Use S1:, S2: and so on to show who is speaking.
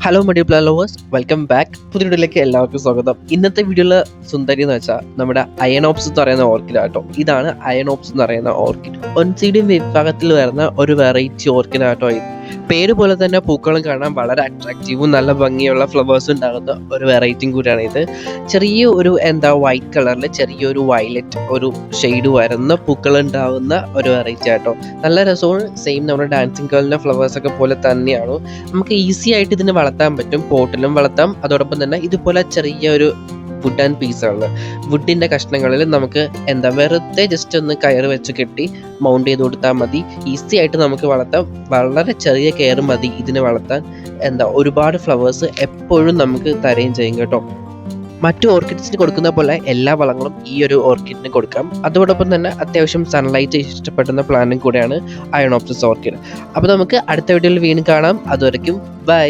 S1: Hello media lovers, welcome back. പുതിയ വീഡിയോയിലേക്ക് എല്ലാവർക്കും സ്വാഗതം. ഇന്നത്തെ വീഡിയോയില് സുന്ദരി എന്ന് വെച്ചാൽ നമ്മുടെ അയണോപ്സ് എന്ന് പറയുന്ന ഓർക്കിഡ് ആട്ടോ. ഇതാണ് അയണോപ്സ് എന്ന് പറയുന്ന ഓർക്കിഡ്. ഒൻസീഡിയം വിഭാഗത്തിൽ വരുന്ന ഒരു വെറൈറ്റി ഓർക്കിഡ് ആട്ടോ. പേര് പോലെ തന്നെ പൂക്കളും കാണാൻ വളരെ അട്രാക്റ്റീവും നല്ല ഭംഗിയുള്ള ഫ്ലവേഴ്സ് ഉണ്ടാകുന്ന ഒരു വെറൈറ്റിയും കൂടിയാണ് ഇത്. ചെറിയ ഒരു വൈറ്റ് കളറിൽ ചെറിയൊരു വയലറ്റ് ഒരു ഷെയ്ഡ് വരുന്ന പൂക്കൾ ഉണ്ടാകുന്ന ഒരു വെറൈറ്റി ആട്ടോ. നല്ല രസവും സെയിം നമ്മുടെ ഡാൻസിങ് ഗേളിൻ്റെ ഫ്ലവേഴ്സൊക്കെ പോലെ തന്നെയാണ്. നമുക്ക് ഈസി ആയിട്ട് ഇതിനെ വളർത്താൻ പറ്റും. പോട്ടിലും വളർത്താം. അതോടൊപ്പം തന്നെ ഇതുപോലെ ചെറിയൊരു വുഡ് ആൻഡ് പീസുകൾ വുഡിൻ്റെ കഷ്ണങ്ങളിൽ നമുക്ക് വെറുതെ ജസ്റ്റ് ഒന്ന് കയറ് വെച്ച് കെട്ടി മൗണ്ട് ചെയ്ത് കൊടുത്താൽ മതി. ഈസി ആയിട്ട് നമുക്ക് വളർത്താം. വളരെ ചെറിയ കെയർ മതി ഇതിനെ വളർത്താൻ. ഒരുപാട് ഫ്ലവേഴ്സ് എപ്പോഴും നമുക്ക് തരുകയും ചെയ്യും കേട്ടോ. മറ്റു ഓർക്കിഡ്സിന് കൊടുക്കുന്ന പോലെ എല്ലാ വളങ്ങളും ഈ ഒരു ഓർക്കിഡിന് കൊടുക്കാം. അതോടൊപ്പം തന്നെ അത്യാവശ്യം സൺലൈറ്റ് ഇഷ്ടപ്പെടുന്ന പ്ലാന്റും കൂടെയാണ് അയണോപ്സിസ് ഓർക്കിഡ്. അപ്പോൾ നമുക്ക് അടുത്ത വീഡിയോയിൽ വീണ്ടും കാണാം. അതുവരെയ്ക്കും ബൈ.